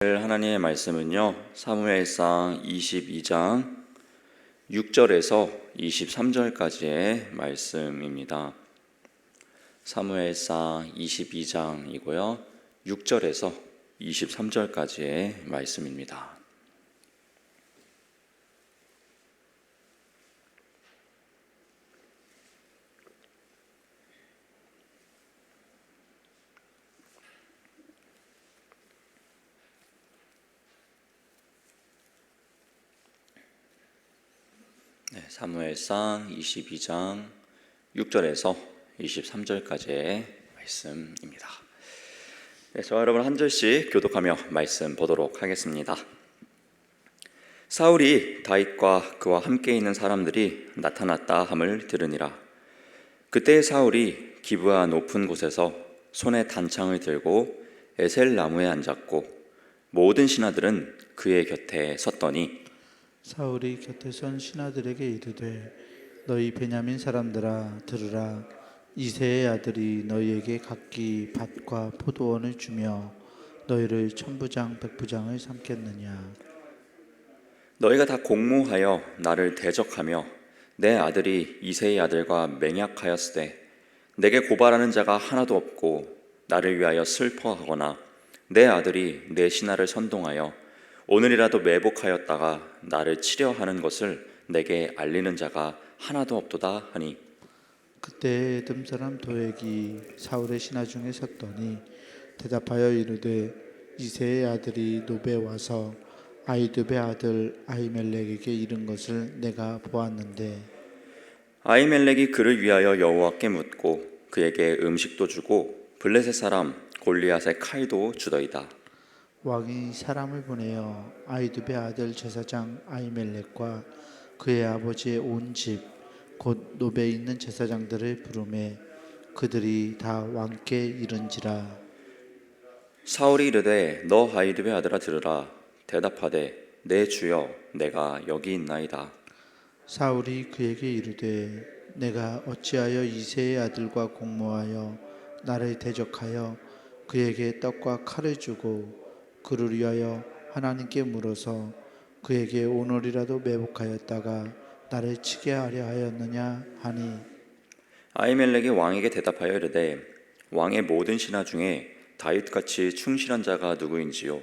하나님의 말씀은요, 사무엘상 22장 6절에서 23절까지의 말씀입니다. 사무엘상 22장이고요, 6절에서 23절까지의 말씀입니다. 사무엘상 22장 6절에서 23절까지의 말씀입니다. 저와 여러분 한 절씩 교독하며 말씀 보도록 하겠습니다. 사울이 다윗과 그와 함께 있는 사람들이 나타났다 함을 들으니라. 그때 사울이 기브아 높은 곳에서 손에 단창을 들고 에셀 나무에 앉았고 모든 신하들은 그의 곁에 섰더니 사울이 곁에 선 신하들에게 이르되 너희 베냐민 사람들아 들으라. 이새의 아들이 너희에게 각기 밭과 포도원을 주며 너희를 천부장 백부장을 삼겠느냐. 너희가 다 공모하여 나를 대적하며 내 아들이 이새의 아들과 맹약하였으되 내게 고발하는 자가 하나도 없고 나를 위하여 슬퍼하거나 내 아들이 내 신하를 선동하여 오늘이라도 매복하였다가 나를 치려 하는 것을 내게 알리는 자가 하나도 없도다 하니 그때 에돔 사람 도액이 사울의 신하 중에 섰더니 대답하여 이르되 이새의 아들이 노베 와서 아히두베 아들 아히멜렉에게 이른 것을 내가 보았는데 아히멜렉이 그를 위하여 여호와께 묻고 그에게 음식도 주고 블레셋 사람 골리앗의 칼도 주더이다. 왕이 사람을 보내어 아히두베 아들 제사장 아히멜렉과 그의 아버지의 온 집 곧 노베에 있는 제사장들을 부르매 그들이 다 왕께 이른지라. 사울이 이르되 너 아히두베 아들아 들으라. 대답하되 내 주여 내가 여기 있나이다. 사울이 그에게 이르되 내가 어찌하여 이새의 아들과 공모하여 나를 대적하여 그에게 떡과 칼을 주고 그를 위하여 하나님께 물어서 그에게 오늘이라도 매복하였다가 나를 치게 하려 하였느냐 하니 아히멜렉이 왕에게 대답하여 이르되 왕의 모든 신하 중에 다윗같이 충실한 자가 누구인지요?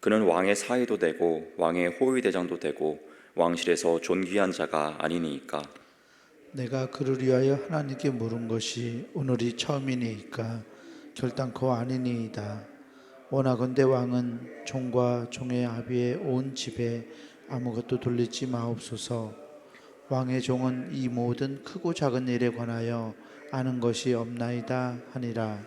그는 왕의 사위도 되고 왕의 호위대장도 되고 왕실에서 존귀한 자가 아니니이까. 내가 그를 위하여 하나님께 물은 것이 오늘이 처음이니이까 결단코 아니니이다. 원하건대 왕은 종과 종의 아비의 온 집에 아무것도 돌리지 마옵소서. 왕의 종은 이 모든 크고 작은 일에 관하여 아는 것이 없나이다 하니라.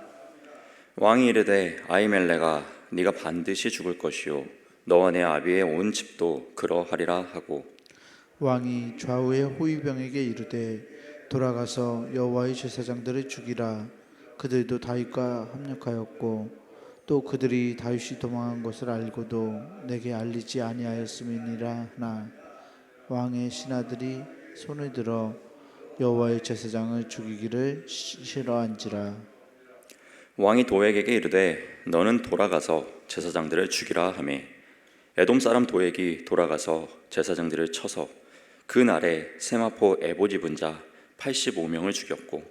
왕이 이르되 아히멜렉아 네가 반드시 죽을 것이요 너와 내 아비의 온 집도 그러하리라 하고 왕이 좌우의 호위병에게 이르되 돌아가서 여호와의 제사장들을 죽이라. 그들도 다윗과 합력하였고 또 그들이 다윗이 도망한 것을 알고도 내게 알리지 아니하였음이니라 하나 왕의 신하들이 손을 들어 여호와의 제사장을 죽이기를 싫어한지라. 왕이 도액에게 이르되 너는 돌아가서 제사장들을 죽이라 하매 에돔 사람 도액이 돌아가서 제사장들을 쳐서 그 날에 세마포 에봇 입은 자 85명을 죽였고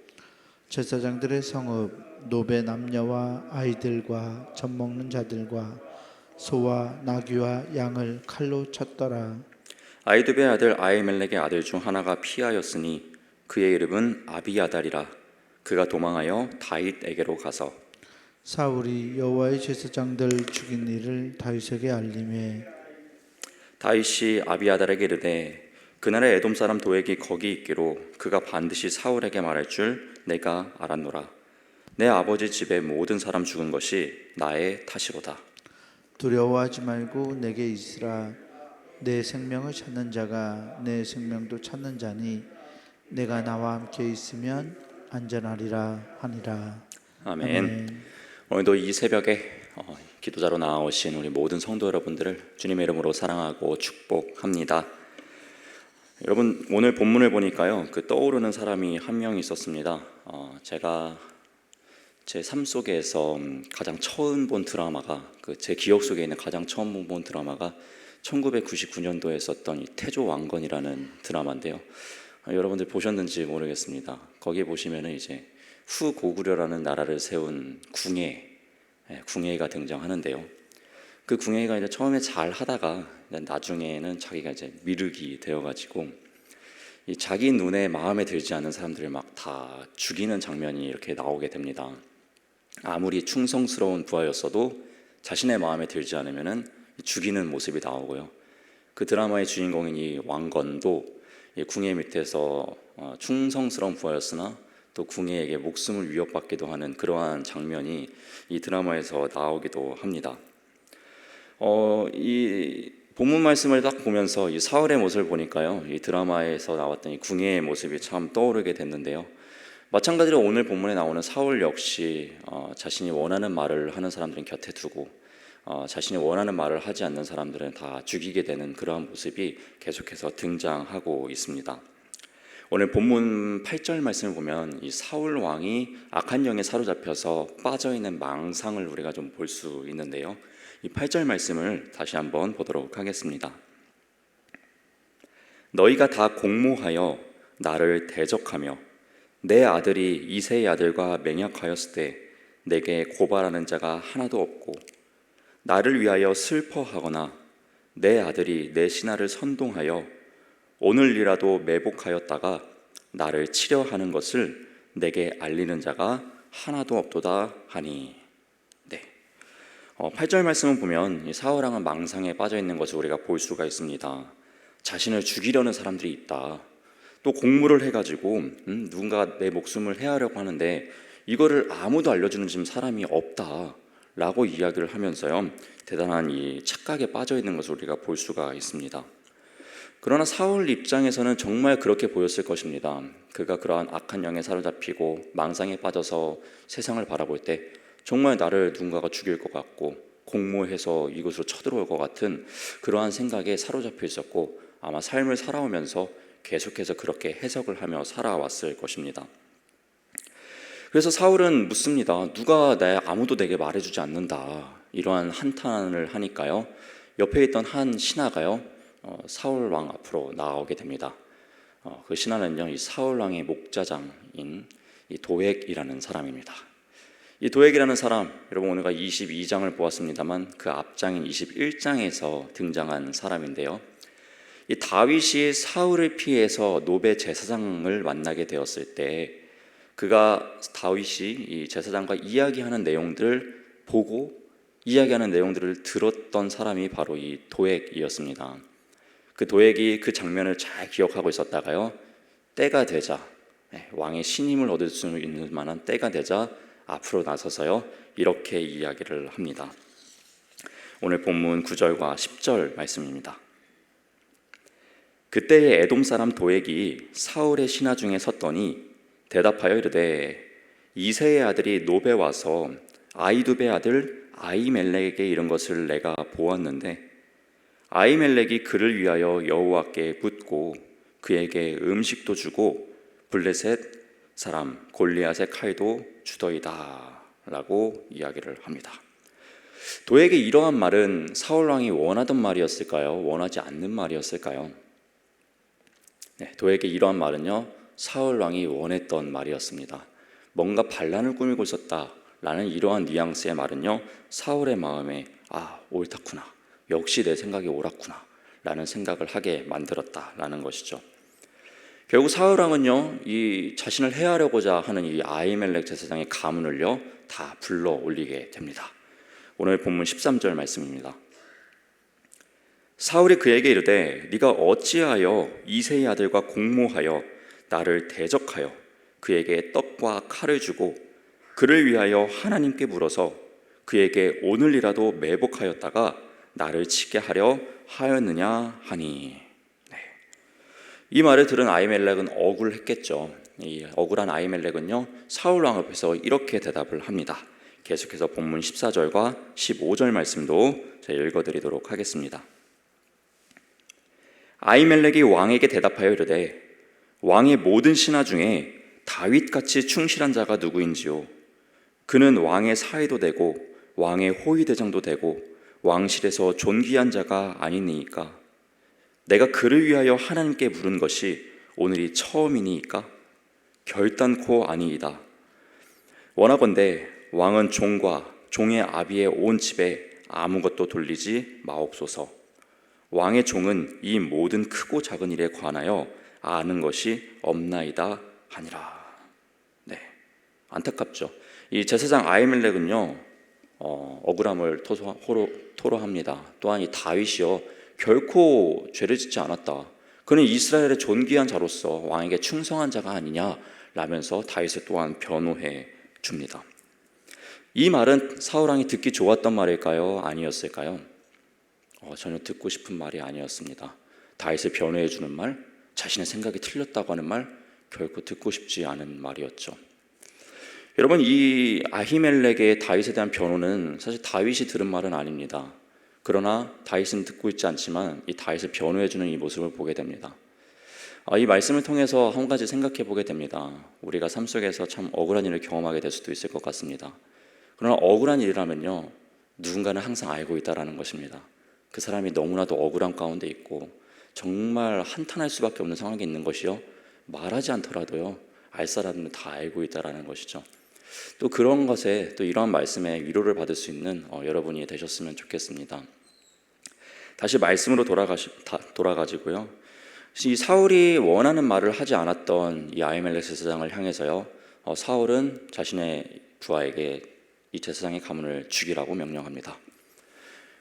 제사장들의 성읍 노베 남녀와 아이들과 젖 먹는 자들과 소와 나귀와 양을 칼로 쳤더라. 아히두베 아들 아히멜렉의 아들 중 하나가 피하였으니 그의 이름은 아비아달이라. 그가 도망하여 다윗에게로 가서 사울이 여호와의 제사장들 죽인 일을 다윗에게 알림해 다윗이 아비아달에게 이르되 그날에 에돔 사람 도액이 거기 있기로 그가 반드시 사울에게 말할 줄 내가 알았노라. 내 아버지 집의 모든 사람 죽은 것이 나의 탓이로다. 두려워하지 말고 내게 있으라. 내 생명을 찾는 자가 내 생명도 찾는 자니 내가 나와 함께 있으면 안전하리라 하니라. 아멘. 아멘. 오늘도 이 새벽에 기도자로 나오신 우리 모든 성도 여러분들을 주님의 이름으로 사랑하고 축복합니다. 여러분 오늘 본문을 보니까요, 그 떠오르는 사람이 한 명 있었습니다. 제가 제 삶 속에서 가장 처음 본 드라마가 제 기억 속에 있는 가장 처음 본 드라마가 1999년도에 썼던 이 태조 왕건이라는 드라마인데요. 여러분들 보셨는지 모르겠습니다. 거기 보시면은 이제 후고구려라는 나라를 세운 궁예가 등장하는데요. 그 궁예가 이제 처음에 잘 하다가 나중에는 자기가 이제 미륵이 되어가지고 이 자기 눈에 마음에 들지 않는 사람들을 막 다 죽이는 장면이 이렇게 나오게 됩니다. 아무리 충성스러운 부하였어도 자신의 마음에 들지 않으면은 죽이는 모습이 나오고요. 그 드라마의 주인공인 이 왕건도 이 궁예 밑에서 충성스러운 부하였으나 또 궁예에게 목숨을 위협받기도 하는 그러한 장면이 이 드라마에서 나오기도 합니다. 이 본문 말씀을 딱 보면서 이 사울의 모습을 보니까요, 이 드라마에서 나왔던 이 궁예의 모습이 참 떠오르게 됐는데요. 마찬가지로 오늘 본문에 나오는 사울 역시 자신이 원하는 말을 하는 사람들은 곁에 두고 자신이 원하는 말을 하지 않는 사람들은 다 죽이게 되는 그러한 모습이 계속해서 등장하고 있습니다. 오늘 본문 8절 말씀을 보면 이 사울 왕이 악한 영에 사로잡혀서 빠져있는 망상을 우리가 좀 볼 수 있는데요. 이 8절 말씀을 다시 한번 보도록 하겠습니다. 너희가 다 공모하여 나를 대적하며 내 아들이 이새의 아들과 맹약하였을 때 내게 고발하는 자가 하나도 없고 나를 위하여 슬퍼하거나 내 아들이 내 신하를 선동하여 오늘이라도 매복하였다가 나를 치려 하는 것을 내게 알리는 자가 하나도 없도다 하니. 8절 말씀을 보면 이 사울 왕은 망상에 빠져 있는 것을 우리가 볼 수가 있습니다. 자신을 죽이려는 사람들이 있다. 또 공모를 해가지고 누군가 내 목숨을 해하려고 하는데 이거를 아무도 알려주는 지금 사람이 없다라고 이야기를 하면서요, 대단한 이 착각에 빠져 있는 것을 우리가 볼 수가 있습니다. 그러나 사울 입장에서는 정말 그렇게 보였을 것입니다. 그가 그러한 악한 영에 사로잡히고 망상에 빠져서 세상을 바라볼 때 정말 나를 누군가가 죽일 것 같고 공모해서 이곳으로 쳐들어올 것 같은 그러한 생각에 사로잡혀 있었고 아마 삶을 살아오면서 계속해서 그렇게 해석을 하며 살아왔을 것입니다. 그래서 사울은 묻습니다. 아무도 내게 말해주지 않는다. 이러한 한탄을 하니까요, 옆에 있던 한 신하가요, 사울 왕 앞으로 나오게 됩니다. 그 신하는요, 이 사울 왕의 목자장인 이 도액이라는 사람입니다. 이 도액이라는 사람, 여러분 오늘가 22장을 보았습니다만 그 앞장인 21장에서 등장한 사람인데요. 이 다윗이 사울을 피해서 노베 제사장을 만나게 되었을 때 다윗이 이 제사장과 이야기하는 내용들을 보고 이야기하는 내용들을 들었던 사람이 바로 이 도액이었습니다. 그 도액이 그 장면을 잘 기억하고 있었다가요, 때가 되자, 왕의 신임을 얻을 수 있는 만한 때가 되자 앞으로 나서서요, 이렇게 이야기를 합니다. 오늘 본문 9절과 10절 말씀입니다. 그때의 에돔 사람 도액이 사울의 신하 중에 섰더니 대답하여 이르되 이새의 아들이 노베 와서 아이두베 아들 아히멜렉에게 이른 것을 내가 보았는데 아히멜렉이 그를 위하여 여호와께 묻고 그에게 음식도 주고 블레셋 사람 골리앗의 칼도 주더이다 라고 이야기를 합니다. 도액의 이러한 말은 사울 왕이 원하던 말이었을까요? 원하지 않는 말이었을까요? 도액의 이러한 말은요, 사울 왕이 원했던 말이었습니다. 뭔가 반란을 꾸미고 있었다라는 이러한 뉘앙스의 말은요, 사울의 마음에 옳다구나, 역시 내 생각이 옳았구나 라는 생각을 하게 만들었다라는 것이죠. 결국 사울 왕은요, 이 자신을 해하려고자 하는 이 아히멜렉 제사장의 가문을요 다 불러 올리게 됩니다. 오늘 본문 13절 말씀입니다. 사울이 그에게 이르되 네가 어찌하여 이새의 아들과 공모하여 나를 대적하여 그에게 떡과 칼을 주고 그를 위하여 하나님께 물어서 그에게 오늘이라도 매복하였다가 나를 치게 하려 하였느냐 하니. 이 말을 들은 아히멜렉은 억울했겠죠. 이 억울한 아히멜렉은요, 사울 왕 앞에서 이렇게 대답을 합니다. 계속해서 본문 14절과 15절 말씀도 제가 읽어드리도록 하겠습니다. 아히멜렉이 왕에게 대답하여 이르되 왕의 모든 신하 중에 다윗같이 충실한 자가 누구인지요? 그는 왕의 사위도 되고 왕의 호위대장도 되고 왕실에서 존귀한 자가 아니니이까? 내가 그를 위하여 하나님께 물은 것이 오늘이 처음이니이까? 결단코 아니이다. 원하건대 왕은 종과 종의 아비의 온 집에 아무것도 돌리지 마옵소서. 왕의 종은 이 모든 크고 작은 일에 관하여 아는 것이 없나이다 하니라. 네, 안타깝죠. 이 제사장 아히멜렉은요, 억울함을 토로합니다. 또한 이 다윗이요, 결코 죄를 짓지 않았다. 그는 이스라엘의 존귀한 자로서 왕에게 충성한 자가 아니냐라면서 다윗을 또한 변호해 줍니다. 이 말은 사울 왕이 듣기 좋았던 말일까요? 아니었을까요? 전혀 듣고 싶은 말이 아니었습니다. 다윗을 변호해 주는 말, 자신의 생각이 틀렸다고 하는 말, 결코 듣고 싶지 않은 말이었죠. 여러분, 이 아히멜렉의 다윗에 대한 변호는 사실 다윗이 들은 말은 아닙니다. 그러나 다윗은 듣고 있지 않지만 이 다윗을 변호해 주는 이 모습을 보게 됩니다. 이 말씀을 통해서 한 가지 생각해 보게 됩니다. 우리가 삶 속에서 참 억울한 일을 경험하게 될 수도 있을 것 같습니다. 그러나 억울한 일이라면요, 누군가는 항상 알고 있다라는 것입니다. 그 사람이 너무나도 억울한 가운데 있고 정말 한탄할 수밖에 없는 상황에 있는 것이요, 말하지 않더라도요, 알 사람은 다 알고 있다라는 것이죠. 또 그런 것에, 또 이러한 말씀에 위로를 받을 수 있는 여러분이 되셨으면 좋겠습니다. 다시 말씀으로 돌아가지고요, 이 사울이 원하는 말을 하지 않았던 이 아히멜렉 제사장을 향해서요, 사울은 자신의 부하에게 이 제사장의 가문을 죽이라고 명령합니다.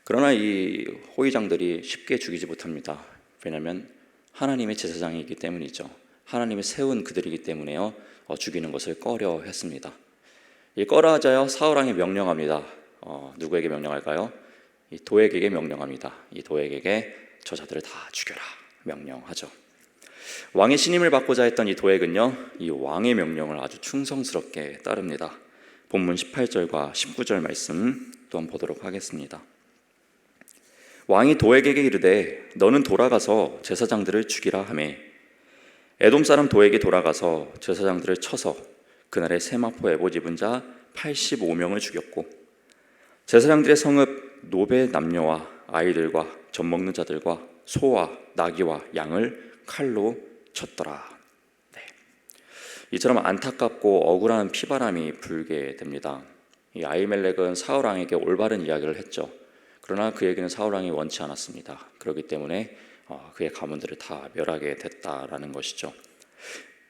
그러나 이 호위장들이 쉽게 죽이지 못합니다. 왜냐하면 하나님의 제사장이기 때문이죠. 하나님이 세운 그들이기 때문에요, 죽이는 것을 꺼려 했습니다. 이 꺼려하자여 사울 왕이 명령합니다. 누구에게 명령할까요? 이 도액에게 명령합니다. 이 도액에게 저 자들을 다 죽여라 명령하죠. 왕의 신임을 받고자 했던 이 도액은요, 이 왕의 명령을 아주 충성스럽게 따릅니다. 본문 18절과 19절 말씀 또한 보도록 하겠습니다. 왕이 도액에게 이르되 너는 돌아가서 제사장들을 죽이라 하매 에돔 사람 도액이 돌아가서 제사장들을 쳐서 그날에 세마포 에봇 입은 자 85명을 죽였고 제사장들의 성읍 노베 남녀와 아이들과 젖 먹는 자들과 소와 나귀와 양을 칼로 쳤더라. 네. 이처럼 안타깝고 억울한 피바람이 불게 됩니다. 이 아히멜렉은 사울 왕에게 올바른 이야기를 했죠. 그러나 그에게는 사울 왕이 원치 않았습니다. 그렇기 때문에 그의 가문들을 다 멸하게 됐다라는 것이죠.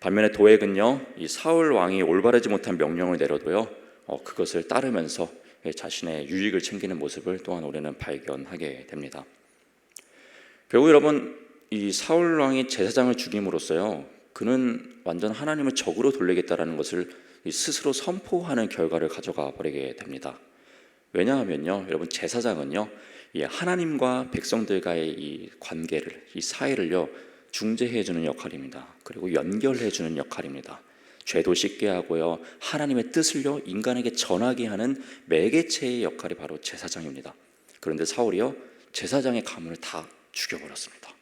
반면에 도액은요, 이 사울 왕이 올바르지 못한 명령을 내려도요, 그것을 따르면서 자신의 유익을 챙기는 모습을 또한 우리는 발견하게 됩니다. 결국 여러분, 이 사울 왕이 제사장을 죽임으로써요, 그는 완전 하나님을 적으로 돌리겠다라는 것을 스스로 선포하는 결과를 가져가 버리게 됩니다. 왜냐하면요, 여러분, 제사장은요, 이 하나님과 백성들과의 이 관계를, 이 사이를요, 중재해 주는 역할입니다. 그리고 연결해 주는 역할입니다. 죄도 씻게 하고요, 하나님의 뜻을요, 인간에게 전하게 하는 매개체의 역할이 바로 제사장입니다. 그런데 사울이요, 제사장의 가문을 다 죽여버렸습니다.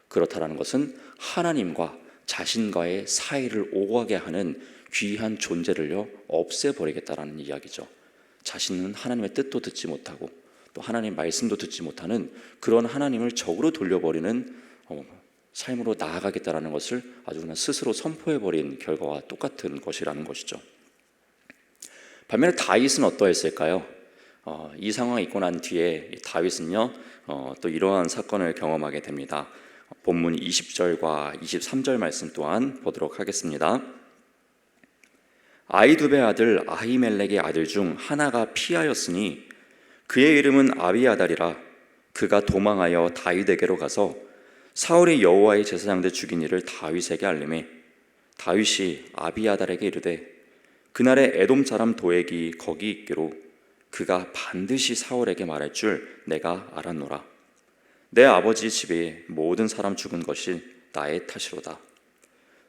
그렇다라는 것은 하나님과 자신과의 사이를 오가게 하는 귀한 존재를요, 없애버리겠다라는 이야기죠. 자신은 하나님의 뜻도 듣지 못하고 또 하나님의 말씀도 듣지 못하는 그런 하나님을 적으로 돌려버리는 삶으로 나아가겠다라는 것을 아주 그냥 스스로 선포해버린 결과와 똑같은 것이라는 것이죠. 반면에 다윗은 어떠했을까요? 이 상황이 있고 난 뒤에 다윗은요, 또 이러한 사건을 경험하게 됩니다. 본문 20절과 23절 말씀 또한 보도록 하겠습니다. 아히두베 아들 아히멜렉의 아들 중 하나가 피하였으니 그의 이름은 아비아달이라. 그가 도망하여 다윗에게로 가서 사울이 여호와의 제사장들 죽인 일을 다윗에게 알리매 다윗이 아비아달에게 이르되 그날에 에돔 사람 도액이 거기 있기로 그가 반드시 사울에게 말할 줄 내가 알았노라. 내 아버지 집에 모든 사람 죽은 것이 나의 탓이로다.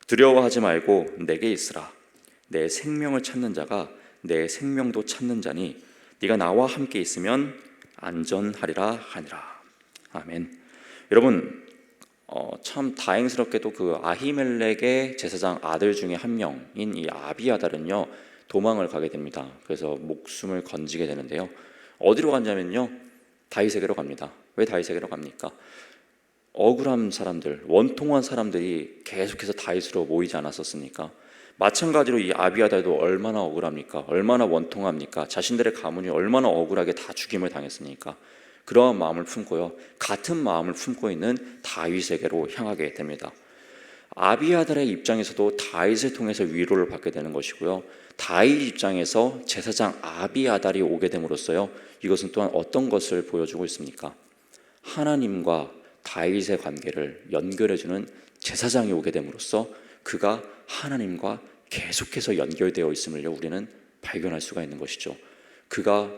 두려워하지 말고 내게 있으라. 내 생명을 찾는 자가 내 생명도 찾는 자니 네가 나와 함께 있으면 안전하리라 하니라. 아멘. 여러분, 참 다행스럽게도 그 아히멜렉의 제사장 아들 중에 한 명인 이 아비아달은요, 도망을 가게 됩니다. 그래서 목숨을 건지게 되는데요. 어디로 갔냐면요, 다윗에게로 갑니다. 왜 다윗에게로 갑니까? 억울한 사람들, 원통한 사람들이 계속해서 다윗으로 모이지 않았었습니까? 마찬가지로 이 아비아달도 얼마나 억울합니까? 얼마나 원통합니까? 자신들의 가문이 얼마나 억울하게 다 죽임을 당했습니까? 그러한 마음을 품고요, 같은 마음을 품고 있는 다윗에게로 향하게 됩니다. 아비아달의 입장에서도 다윗을 통해서 위로를 받게 되는 것이고요, 다윗 입장에서 제사장 아비아달이 오게 됨으로써요, 이것은 또한 어떤 것을 보여주고 있습니까? 하나님과 다윗의 관계를 연결해주는 제사장이 오게 됨으로써 그가 하나님과 계속해서 연결되어 있음을요, 우리는 발견할 수가 있는 것이죠. 그가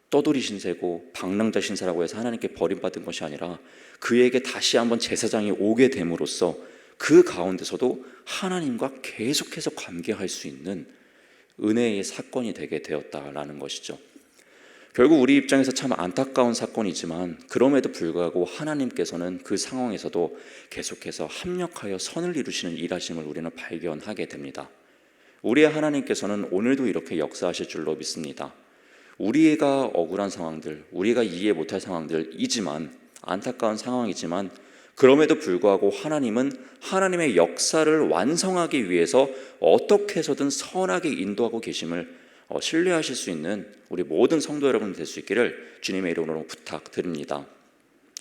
떠돌이 신세고 방랑자 신세라고 해서 하나님께 버림받은 것이 아니라 그에게 다시 한번 제사장이 오게 됨으로써 그 가운데서도 하나님과 계속해서 관계할 수 있는 은혜의 사건이 되게 되었다라는 것이죠. 결국 우리 입장에서 참 안타까운 사건이지만 그럼에도 불구하고 하나님께서는 그 상황에서도 계속해서 합력하여 선을 이루시는 일하심을 우리는 발견하게 됩니다. 우리의 하나님께서는 오늘도 이렇게 역사하실 줄로 믿습니다. 우리가 억울한 상황들, 우리가 이해 못할 상황들이지만, 안타까운 상황이지만 그럼에도 불구하고 하나님은 하나님의 역사를 완성하기 위해서 어떻게 해서든 선하게 인도하고 계심을 신뢰하실 수 있는 우리 모든 성도 여러분 될 수 있기를 주님의 이름으로 부탁드립니다.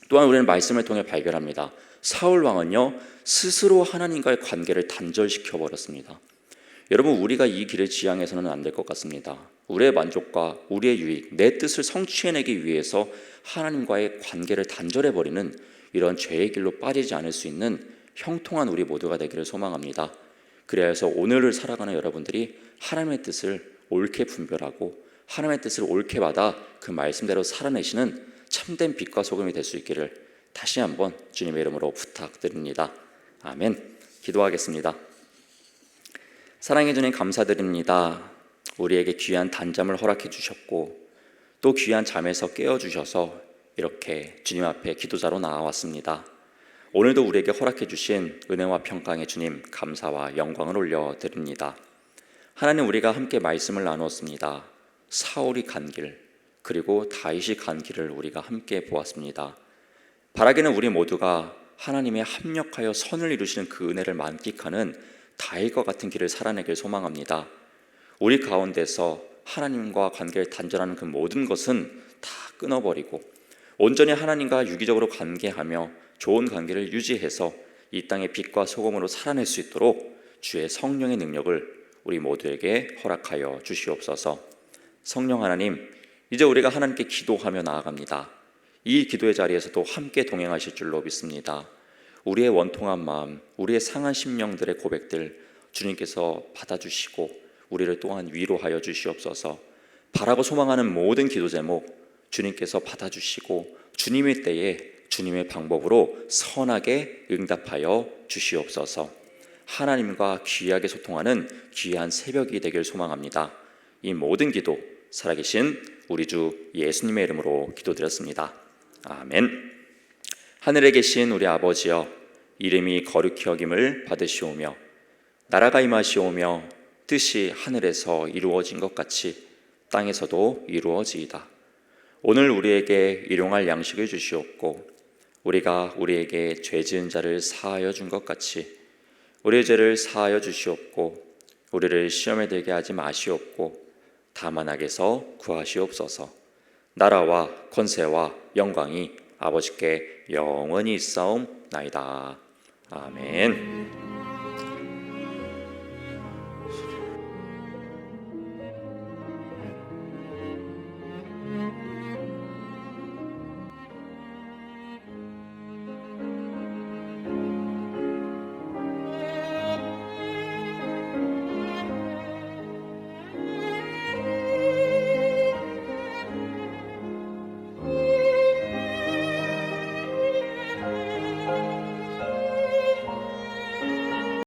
또한 우리는 말씀을 통해 발견합니다. 사울 왕은요, 스스로 하나님과의 관계를 단절시켜 버렸습니다. 여러분, 우리가 이 길을 지향해서는 안 될 것 같습니다. 우리의 만족과 우리의 유익, 내 뜻을 성취해내기 위해서 하나님과의 관계를 단절해버리는 이런 죄의 길로 빠지지 않을 수 있는 형통한 우리 모두가 되기를 소망합니다. 그래야 해서 오늘을 살아가는 여러분들이 하나님의 뜻을 옳게 분별하고 하나님의 뜻을 옳게 받아 그 말씀대로 살아내시는 참된 빛과 소금이 될 수 있기를 다시 한번 주님의 이름으로 부탁드립니다. 아멘. 기도하겠습니다. 사랑해 주님, 감사드립니다. 우리에게 귀한 단잠을 허락해 주셨고 또 귀한 잠에서 깨워주셔서 이렇게 주님 앞에 기도자로 나아왔습니다. 오늘도 우리에게 허락해 주신 은혜와 평강의 주님, 감사와 영광을 올려드립니다. 하나님, 우리가 함께 말씀을 나누었습니다. 사울이 간 길, 그리고 다윗이 간 길을 우리가 함께 보았습니다. 바라기는 우리 모두가 하나님의 합력하여 선을 이루시는 그 은혜를 만끽하는 다윗과 같은 길을 살아내길 소망합니다. 우리 가운데서 하나님과 관계를 단절하는 그 모든 것은 다 끊어버리고 온전히 하나님과 유기적으로 관계하며 좋은 관계를 유지해서 이 땅의 빛과 소금으로 살아낼 수 있도록 주의 성령의 능력을 우리 모두에게 허락하여 주시옵소서. 성령 하나님, 이제 우리가 하나님께 기도하며 나아갑니다. 이 기도의 자리에서도 함께 동행하실 줄로 믿습니다. 우리의 원통한 마음, 우리의 상한 심령들의 고백들 주님께서 받아주시고 우리를 또한 위로하여 주시옵소서. 바라고 소망하는 모든 기도 제목 주님께서 받아주시고 주님의 때에 주님의 방법으로 선하게 응답하여 주시옵소서. 하나님과 귀하게 소통하는 귀한 새벽이 되길 소망합니다. 이 모든 기도 살아계신 우리 주 예수님의 이름으로 기도드렸습니다. 아멘. 하늘에 계신 우리 아버지여, 이름이 거룩히 여김을 받으시오며 나라가 임하시오며 뜻이 하늘에서 이루어진 것 같이 땅에서도 이루어지이다. 오늘 우리에게 일용할 양식을 주시옵고 우리가 우리에게 죄 지은 자를 사하여 준 것 같이 우리의 죄를 사하여 주시옵고 우리를 시험에 들게 하지 마시옵고 다만 악에서 구하시옵소서. 나라와 권세와 영광이 아버지께 영원히 있사옵나이다. 아멘.